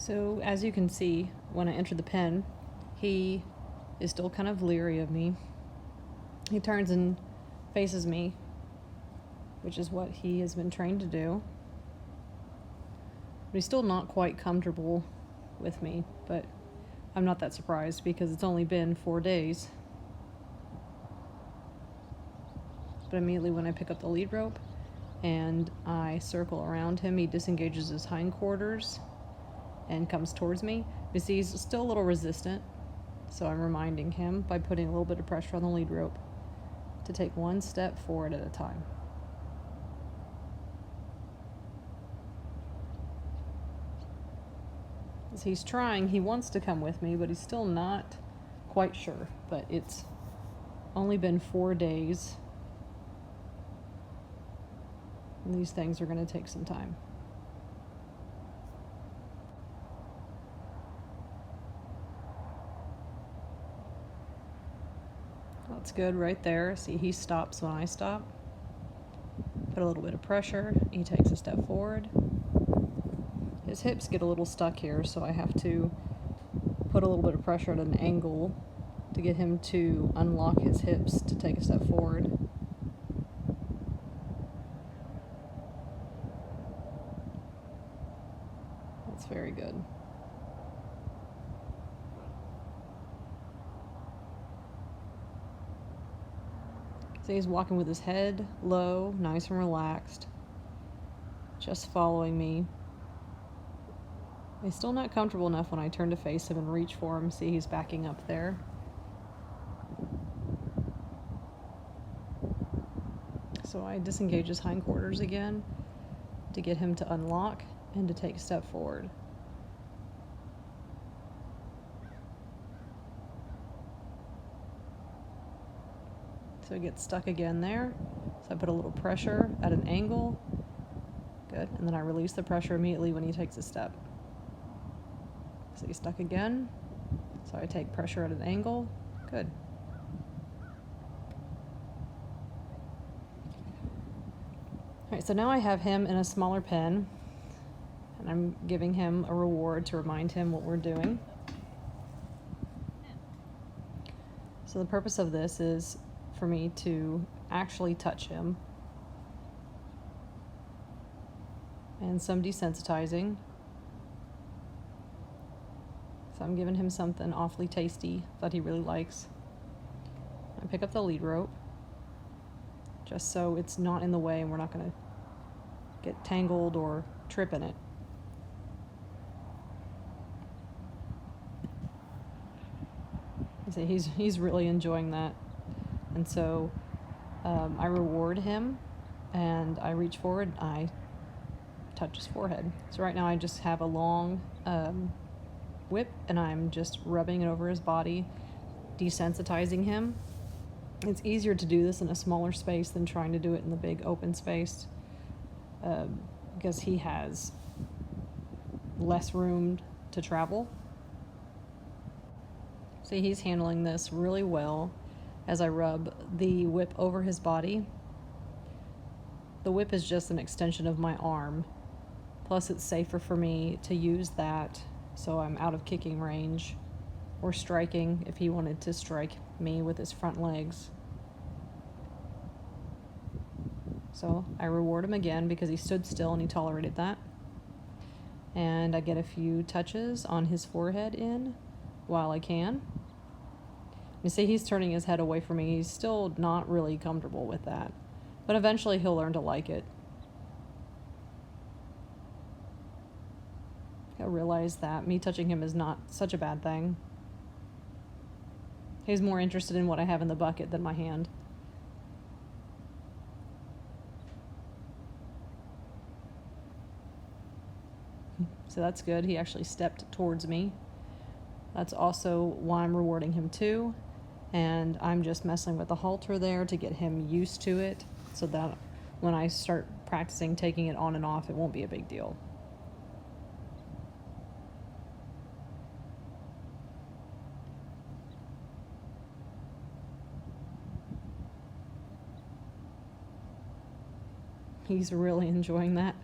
So as you can see, when I enter the pen, he is still kind of leery of me. He turns and faces me, which is what he has been trained to do. But he's still not quite comfortable with me, but I'm not that surprised because it's only been 4 days. But immediately when I pick up the lead rope and I circle around him, he disengages his hindquarters and comes towards me. You see, he's still a little resistant, so I'm reminding him by putting a little bit of pressure on the lead rope to take one step forward at a time. As he's trying, he wants to come with me, but he's still not quite sure. But it's only been 4 days. And these things are going to take some time. That's good right there. See, he stops when I stop. Put a little bit of pressure. He takes a step forward. His hips get a little stuck here, so I have to put a little bit of pressure at an angle to get him to unlock his hips to take a step forward. That's very good. So he's walking with his head low, nice and relaxed, just following me. He's still not comfortable enough when I turn to face him and reach for him. See, he's backing up there. So I disengage his hindquarters again to get him to unlock and to take a step forward. So he gets stuck again there. So I put a little pressure at an angle. Good. And then I release the pressure immediately when he takes a step. So he's stuck again. So I take pressure at an angle. Good. All right, so now I have him in a smaller pen, and I'm giving him a reward to remind him what we're doing. So the purpose of this is for me to actually touch him, and some desensitizing. So I'm giving him something awfully tasty that he really likes. I pick up the lead rope, just so it's not in the way and we're not going to get tangled or trip in it. You see, he's really enjoying that. And so I reward him, and I reach forward, I touch his forehead. So right now I just have a long whip, and I'm just rubbing it over his body, desensitizing him. It's easier to do this in a smaller space than trying to do it in the big open space, because he has less room to travel. See, he's handling this really well as I rub the whip over his body. The whip is just an extension of my arm, plus it's safer for me to use that so I'm out of kicking range or striking if he wanted to strike me with his front legs. So I reward him again because he stood still and he tolerated that. And I get a few touches on his forehead in while I can. You see, he's turning his head away from me. He's still not really comfortable with that, but eventually he'll learn to like it. He'll realize that me touching him is not such a bad thing. He's more interested in what I have in the bucket than my hand. So that's good. He actually stepped towards me. That's also why I'm rewarding him too. And I'm just messing with the halter there to get him used to it, so that when I start practicing taking it on and off, it won't be a big deal. He's really enjoying that.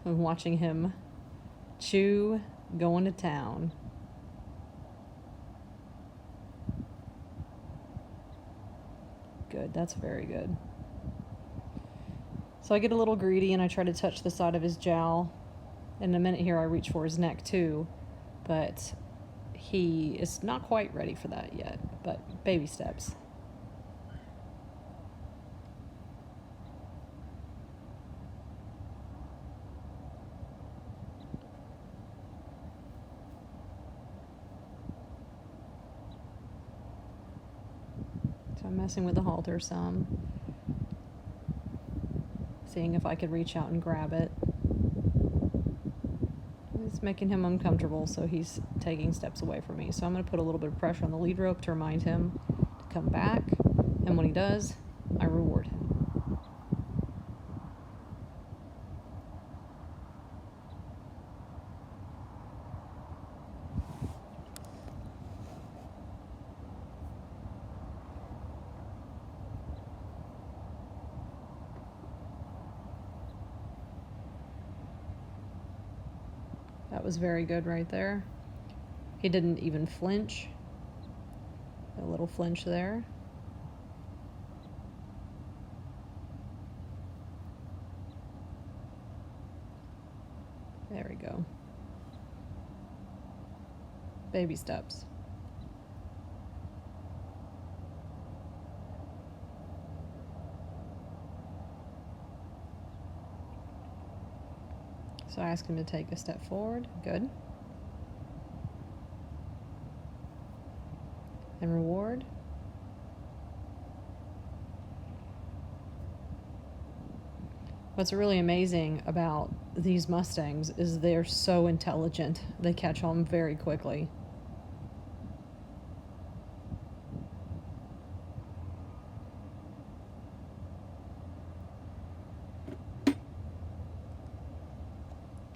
I'm watching him chew going to town. Good, that's very good. So I get a little greedy and I try to touch the side of his jowl. In a minute here I reach for his neck too, but he is not quite ready for that yet, but baby steps. So I'm messing with the halter some, seeing if I could reach out and grab it. It's making him uncomfortable, so he's taking steps away from me. So I'm going to put a little bit of pressure on the lead rope to remind him to come back, and when he does, I reward him. That was very good right there. He didn't even flinch. A little flinch there. There we go. Baby steps. So I ask him to take a step forward. Good. And reward. What's really amazing about these Mustangs is they're so intelligent. They catch on very quickly.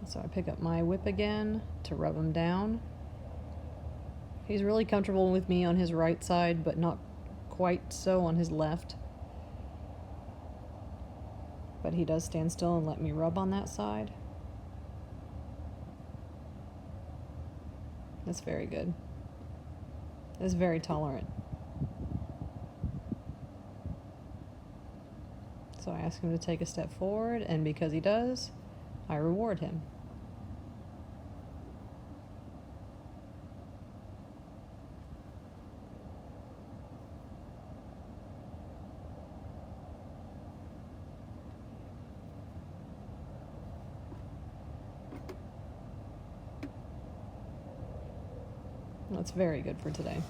So I pick up my whip again to rub him down. He's really comfortable with me on his right side, but not quite so on his left. But he does stand still and let me rub on that side. That's very good. That's very tolerant. So I ask him to take a step forward, and because he does, I reward him. That's very good for today.